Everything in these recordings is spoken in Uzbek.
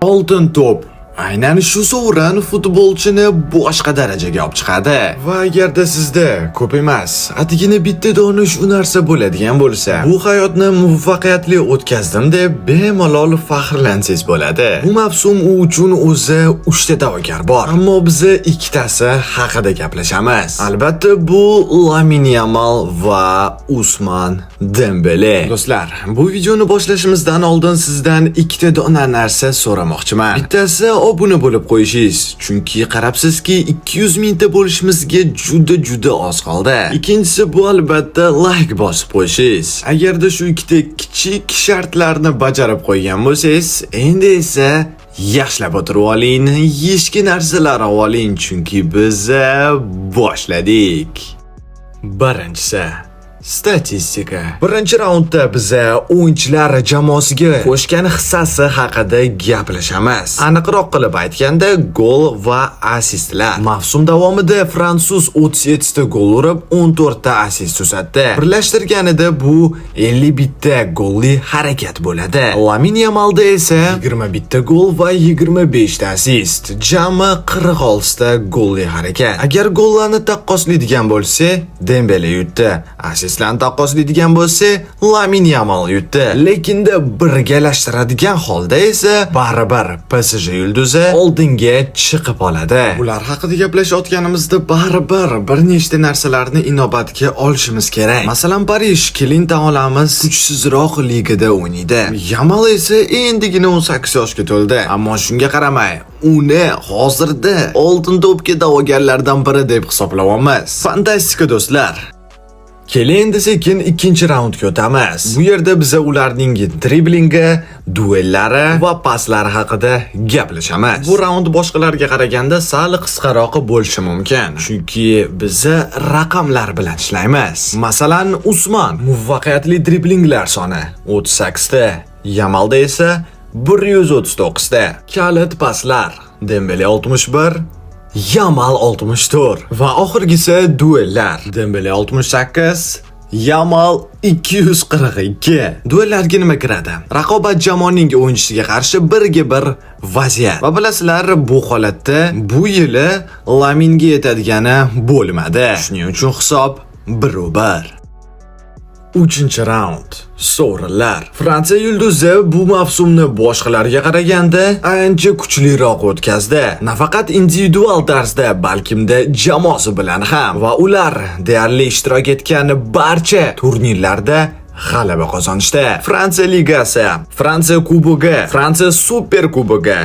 Oltin to'p. Aynan shu sovrin futbolchini boshqa darajaga olib chiqadi. Va agarda sizda ko'p emas, atgina bitta dona shu narsa bo'ladigan bo'lsa, bu hayotni muvaffaqiyatli o'tkazdim deb bemalol faxrlansangiz bo'ladi. Bu mavsum u uchun o'zi 3 ta da'vogar bor, ammo biz ikkitasi haqida gaplashamiz. Albatta bu Lamin Yamal va Usman Dembele. Do'stlar, bu videoni boshlashimizdan oldin sizdan ikkita dona narsa so'ramoqchiman. Bittasi obuna bo'lib qo'yishingiz, chunki qarabsizki 200 mingta bo'lishimizga juda oz qoldi. Ikkinchisi bu albatta like bosib qo'yishingiz. Agarda shu ikkita kichik shartlarni bajarib qo'ygan bo'lsangiz, endi esa yaxshilab o'tirib oling, yeyishga narsalar oling, chunki biz boshladik. Birinchisi statistika. Birinchi raundda biz o'yinchilar jamoasiga qo'shgan hissasi haqida gaplashamiz. Aniqroq qilib aytganda, gol va assistlar. Mavsum davomida fransuz 37 ta gol urib, 14 ta assist uzatdi. Birlashtirganida bu 51 ta golli harakat bo'ladi. Lamin Yamalda esa 21 ta gol va 25 ta assist. Jami 46 ta golli harakat. Agar gollarni taqqoslaydigan bo'lsa, Dembele yutdi. Assistlarni taqqoslaydigan bo'lsa, Lamin Yamal yutdi. Lekinda birgalashtiradigan holda esa baribir PSG yulduzi oldinga chiqib oladi. Ular haqida gaplashayotganimizda baribir bir nechta narsalarni inobatga olishimiz kerak. Masalan, Parij kelin olamiz kuchsizroq ligada o'ynaydi. Yamal esa endigina 18 yoshga to'ldi. Ammo shunga qaramay, uni hozirda oltin to'pga da'vogarlardan biri deb hisoblayapmiz. Fantastika do'stlar. Keling endi sekin ikkinchi raundga o'tamiz. Bu yerda biz ularning driblingi, duellari va paslari haqida gaplashamiz. Bu raund boshqalarga qaraganda sal qisqaroq bo'lishi mumkin, chunki biz raqamlar bilan ishlaymiz. Masalan, Usman muvaffaqiyatli driblinglar soni 38 ta, Yamalda esa 139 ta. Kalit paslar: Dembele 61, Yamal 64 va oxirgisi duellar. Dembele 68, Yamal 242. Duellarga nima kiradi? Raqobat jamoaning o'yinchisiga qarshi birga bir vaziyat. Va bilasizlar, bu holatda bu yili Laminga yetadigani bo'lmadi. Shuning uchun hisob 1-1. 3-raund. Sovrinlar. Fransiya yulduzi bu mavsumni boshqalarga qaraganda ancha kuchliroq o'tkazdi. Nafaqat individual tarzda, balkimda jamoasi bilan ham. Va ular deyarli ishtirok etgan barcha turnirlarda g'alaba qozonishdi. Fransiya ligasi, Fransiya kubogi, Fransiya super kubogi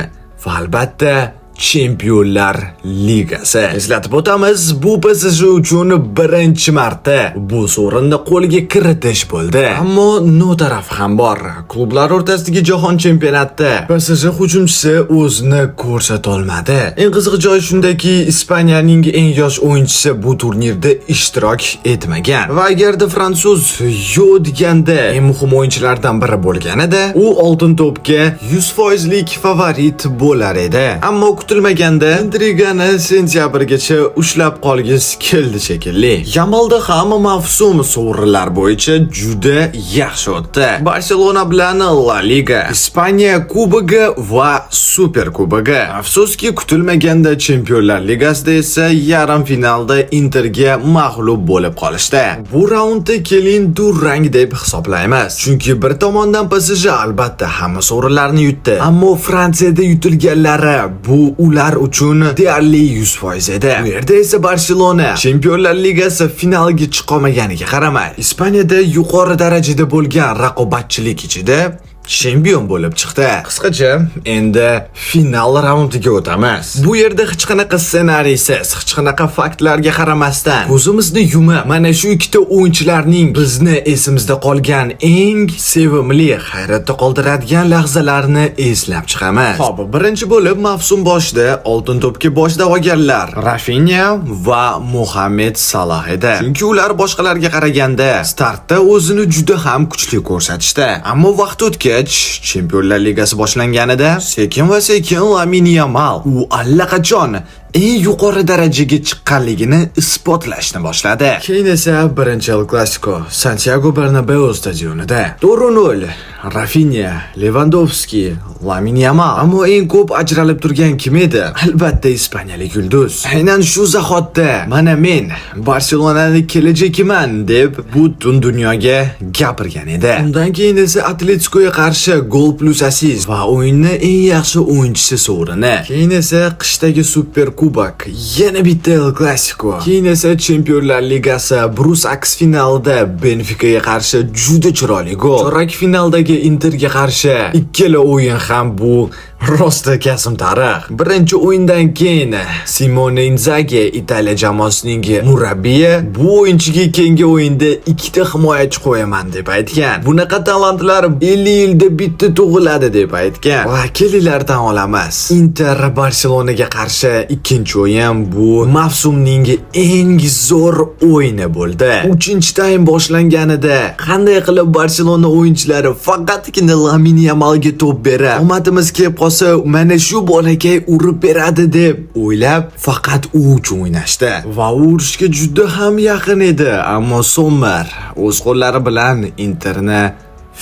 va albatta Chempionlar Ligasi. Eslatib o'tamiz, bu PSG uchun birinchi marta bu sovrinni qo'lga kiritish bo'ldi. Ammo notaraf ham bor. Klublar o'rtasidagi jahon chempionatida PSG hujumchisi o'zini ko'rsata olmadi. Eng qiziq joyi shundaki, Ispaniyaning eng yosh o'yinchisi bu turnirda ishtirok etmagan. Va agarda fransuz yo deganda eng muhim o'yinchilardan biri bo'lganida, u oltin to'pga 100% favorit bo'lar edi. Ammo kutilmaganda intrigani sentyabrgacha ushlab qolgis keldi shekilli. Yamalda ham mavsum sovrinlar bo'yicha juda yaxshi o'tdi. Barselona bilan La Liga, Ispaniya kubogi va Super kubogi. Afsuski kutilmaganda Chempionlar Ligasida esa yarim finalda Interga mag'lub bo'lib qolishdi. Bu raundda kelin durang deb hisoblaymiz. Chunki bir tomondan PSG albatta hamma sovrinlarni yutdi, ammo Fransiyada yutilganlari bu ular uchun deyarli 100% edi. Bu yerda esa Barselona Chempionlar Ligasi finaliga chiqa olmaganiga qaramay, Ispaniyada yuqori darajada bo'lgan raqobatchilik ichida chempion bo'lib chiqdi. Qisqacha, endi final raundiga o'tamiz. Bu yerda hech qanaqa ssenariysiz, hech qanaqa faktlarga qaramasdan ko'zimizni yumib, mana shu ikkita o'yinchilarning bizni esimizda qolgan eng sevimli, hayratda qoldiradigan lahzalarni eslab chiqamiz. Xo'p, birinchi bo'lib mavsum boshida oltin to'pga bosh da'vogarlar Rafinha va Mohamed Salah edi. Chunki ular boshqalarga qaraganda startda o'zini juda ham kuchli ko'rsatishdi. Ammo vaqt o'tgach bo'lgach, Chempionlar Ligasi boshlanganida sekin va sekin Lamine Yamal u allaqachon eng yuqori darajaga chiqqanligini isbotlashni boshladi. Keyin esa birinchi El Clasico Santiago Bernabeu stadionida 4-0 Rafinha, Lewandowski, Lamine Yamal. Ammo eng ko'p ajralib turgan kim edi? Albatta ispaniyalik yulduz. Aynan shu zahotda mana men Barselonaning kelajagiman deb butun dunyoga gapirgan edi. Undan keyin esa Atletico'ga qarshi gol plus assist va o'yinning eng yaxshi o'yinchisi sovrini. Keyin esa qishdagi Super Kubok, yana bitta El Clasico. Keyin esa Chempionlar Ligasi Brus Aks finalida Benficaga qarshi juda chiroyli gol. Chorak finaldagi Interga qarshi ikkala o'yin ham bu rosta kasm tarix. Birinchi o'yindan keyin Simone Inzaghi Italiya jamoasining murabbiyi bu o'yinchiga keyingi o'yinda ikkita himoyachi qo'yaman deb aytgan. Bunaqa talantlar 50 yilda bitta tug'iladi deb aytgan. Va kelinglar tan olamiz. Inter Barselonaga qarshi ikkinchi o'yin bu mavsumning eng zo'r o'yini bo'ldi. 3-taym boshlanganida qanday qilib Barselona o'yinchilari faqatgina Lamine Yamalga to'p berib, omadimiz kelib qolsa, mana shu bolakay urib beradi deb o'ylab, faqat u uchun o'ynashdi. Va urishga juda ham yaqin edi, ammo Sommer o'z qo'llari bilan Interni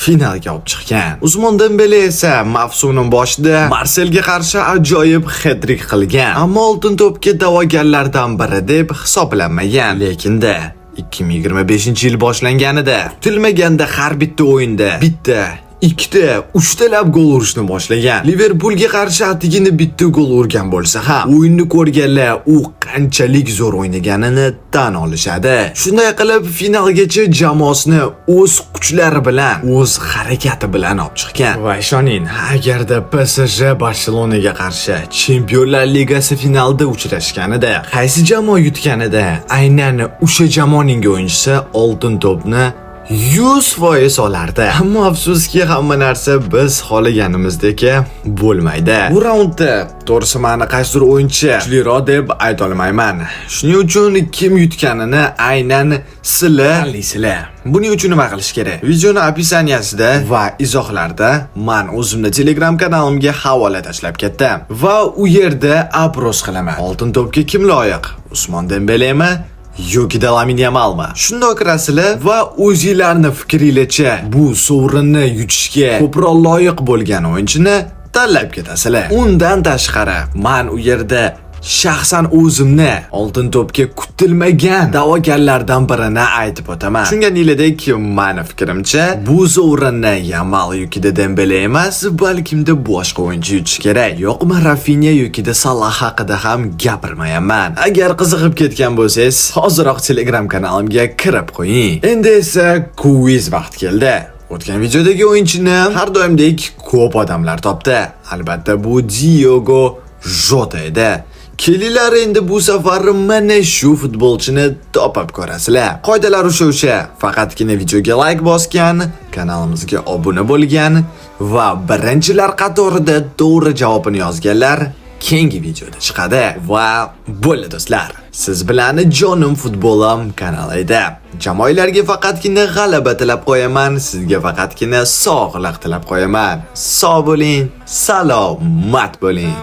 finalga olib chiqqan. Usmon Dembele esa mavsumning boshida Marselga qarshi ajoyib hat-trick qilgan, ammo oltin to'pga da'vogarlardan biri deb hisoblanmagan. Lekinda 2025-yil boshlanganida kutilmaganda har bitta o'yinda bitta, ikkita, uchtalab gol urishni boshlagan. Liverpoolga qarshi atigini bitta gol urgan bo'lsa ham, o'yinni ko'rganlar u qanchalik zo'r o'ynaganini tan olishadi. Shunday qilib finalgacha jamoasini o'z kuchlari bilan, o'z harakati bilan olib chiqqan. Va ishoning, agarda PSG Barselonaga qarshi Chempionlar Ligasi finalida uchrashganida, qaysi jamoa yutganida, aynan o'sha jamoaning o'yinchisi oltin to'pni 100% olardi. Ammo afsuski hamma narsa biz xohlaganimizdek bo'lmaydi. Bu raundda to'g'risi meni qaysidir o'yinchi kuchliroq deb ayta olmayman. Shuning uchun kim yutganini aynan sizlar. Buning uchun nima qilish kerak? Videoni opisaniyasida va izohlarda men o'zimning Telegram kanalimga havola tashlab ketdim va u yerda apros qilaman. Oltin to'pga kim loyiq? Usmon Dembelemi yoki Lamine Yamalmi? Shundoq rasizlar va o'zingizlarning fikringizcha bu sovrinni yutishga ko'proq loyiq bo'lgan o'yinchini tanlab ketasizlar. Undan tashqari, men u yerda shaxsan o'zimni oltin to'pga kutilmagan da'vogarlardan birini aytib o'taman. Tushunganinglardek, meni fikrimcha, bu sovrinni Yamal yoki Dembele emas, balkimda boshqa o'yinchi yutishi kerak. Yo'qmi Rafinha yoki Salah haqida ham gapirmayman. Agar qiziqib ketgan bo'lsangiz, hozirroq Telegram kanalimga kirib qo'ying. Endi esa quiz vaqti keldi. O'tgan videodagi o'yinchini har doimdek ko'p odamlar topdi. Albatta bu Diogo Jota edi. Kelinglar endi bu safar mana shu futbolchini topib ko'rasizlar. Qoidalar o'sha. Faqatgina videoga like bosgan, kanalimizga obuna bo'lgan va birinchilar qatorida to'g'ri javobini yozganlar keyingi videoda chiqadi. Va bo'ldi do'stlar. Siz bilan jonim futbolim kanalida. Jamoalarga faqatgina g'alaba tilab qo'yaman, sizga faqatgina sog'lik tilab qo'yaman. Sog' bo'ling, salomat bo'ling.